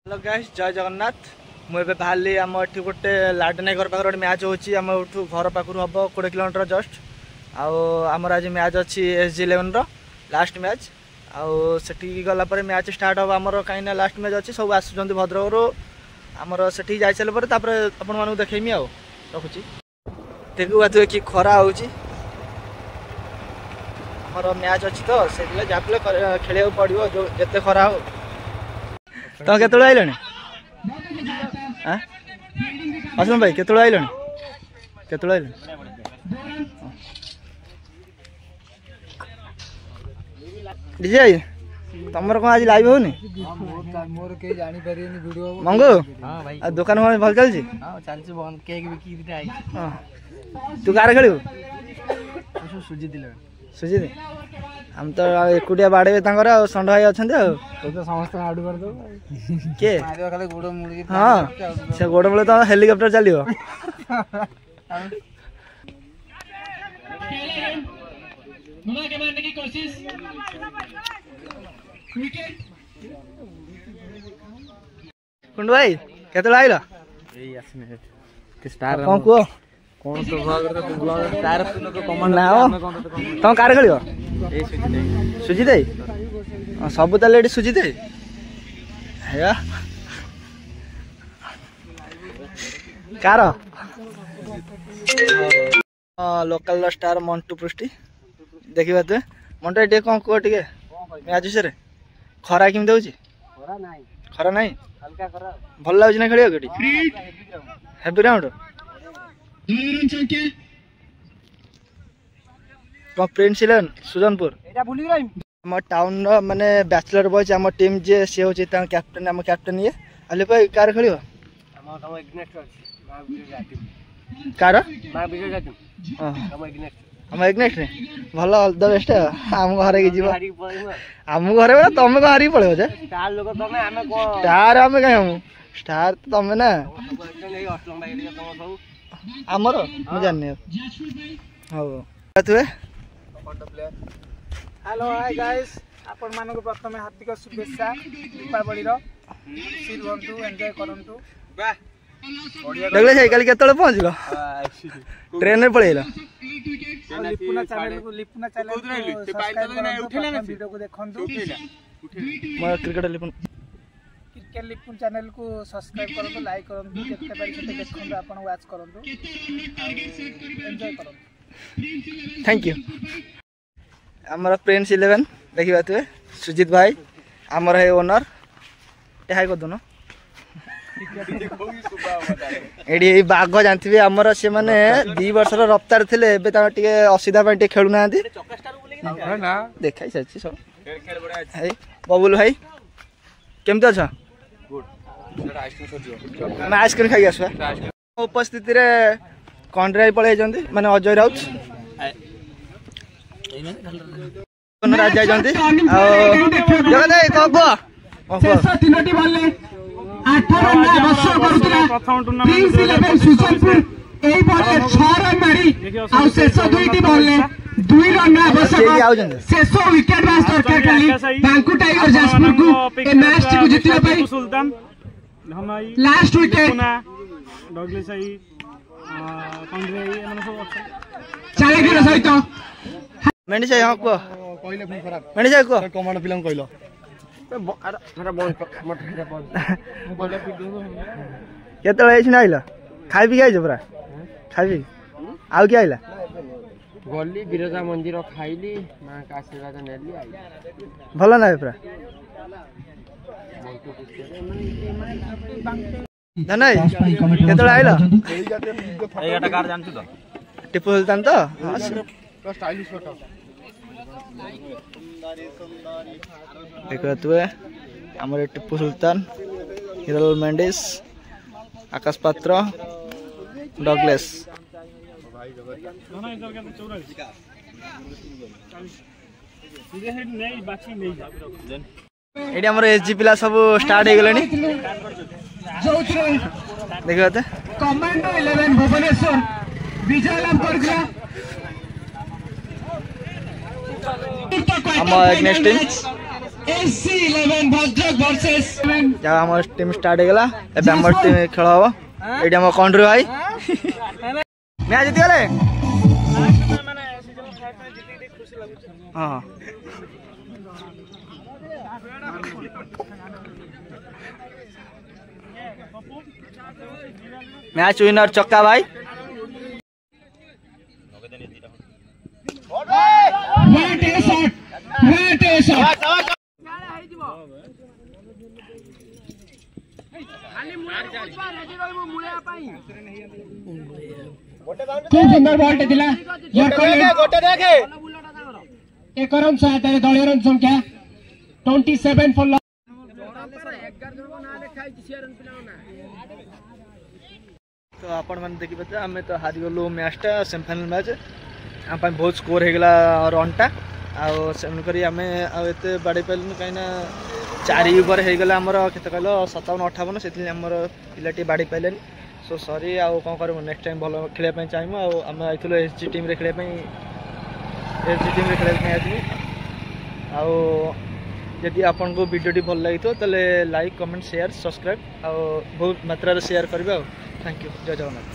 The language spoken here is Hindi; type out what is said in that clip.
हेलो गाइस जय जगन्नाथ मुझे बाहरी आम एठी गोटे लाडनाई घर पाखे गोटे मैच होची आम एठू घर पाखु हम 20 किलोमीटर जस्ट आमर आज मैच अच्छी SG11 रो लास्ट मैच आठी गला मैच स्टार्ट हम आमर कहीं लास्ट मैच अच्छी सब आसुँच भद्रक आमर से जाई सारे आपण मानू देखेमी आ रखुची देखुआ तु कि खरा होची आमर मैच अच्छी तो से जहाँ खेल पड़ो जो जिते खरा हो तुम केत आइल असलम भाई केत आइल केत आइल डीजे भाई तुम कौन आज लाइव होनी मंगू दुकान भल चलती तू कार खेल सुजित हम तो एकुटिया बाड़े षंड भाई अच्छा समस्त किए हाँ से गोड़ मूल तो हेलिकप्टर चलो कुंड भाई केत आइल कौन कह कौन तुम कार खेल सुजित सब ताले ये सुजित कार लोकल स्टार मंटू पृष्टि देखा तुए मंटू टे कौन कह टे मैच विषय खरा केमी दे खरा ना भल लगुच ना खेल हेवी राउंड प्रिंस 11 सुजनपुर आम टाउन माने बैचलर बॉयज आम टीम जे सी होची कैप्टन आम कैप्टन ये अली भाई कार खेलियो कार हम इग्नेट रे भल ऑल द बेस्ट आम घर के जीव आम घर में तुम कौन हारी पड़े जे स्टार आम कहीं स्टार तो तुम ना आमर मुझे जानी हाँ तुए हेलो हाय गाइस आपण मानक प्रथम हार्दिक शुभेच्छा दीपावली एंजॉय करंतु देखले जाई काली केतले पहुंचलो ट्रेन में पळेला लिपुना चैनल को सब्सक्राइब वीडियो को देखंतु मैं क्रिकेट लिपुन चैनल को सब्सक्राइब करंतु लाइक करंतु केते बारी सेते देखंतु आपण वाच करंतु एंजॉय करंतु थैंक यू आमर प्रिंस 11 देखा तुए सुजित भाई आमर है ओनर हाई कर दून ये बाघ जानते आमर से मैंने 2 वर्ष रफ्तार थे असुविधा खेलुना देखा सारी सब बबुल भाई केमती अच्छा आइसक्रीम खाई आस उपस्थिति कंड्राई पलि माने अजय राउत राज जाइए लास्ट विकेट मेणी साई हाँ कह मेणी साई कह कमांड पिला कहल केत आइल खाई पी आई पूरा खाई पी आउ किए आइला गली बिरजा मंदिर खाइली मां का आशीर्वाद नेली भल ना पूरा धनई केत आइल कार जानछु तो टिपू सुल्तान तो देखा तुए आमर टिपू सुल्तान हिरोल मेंडिस आकाश पात्र डगलेस ये आमर SG पिला सब स्टार्ट हो गले देखा कमांडो 11 भुवनेश्वर विजय लाभ कर हम next team SC11 Bhadrak versus जब आम टीम स्टार्ट होगा एबे आम टीम खेल हम ये आम कंट्री भाई मैच जीतीगले हाँ मैच विनर चक्का भाई What a shot! खूब सुंदर बॉल टेला एक रन सहायता दलीय रन संख्या 27 फॉर तो आपण मैंने देखिए आम तो हारीगलु मैचटा सेमीफाइनल मैच आम बहुत स्कोर होगा रनटा आनुक आम आते बाड़े पार्लुन कहीं 4 ओवर होगला आमर केत कहल 57-58 से पिलाटी बाड़ी पारे सो सॉरी आउ कौन कर नेक्स्ट टाइम भल खेलने चाहिए आम आईलु SG टीम रे खेलने SG टीम रे खेलने आईलु आदि आपन को वीडियो भल लगी तो लाइक कमेंट शेयर सब्सक्राइब बहुत मात्रा शेयर करेंगे थैंक यू जय जगन्नाथ।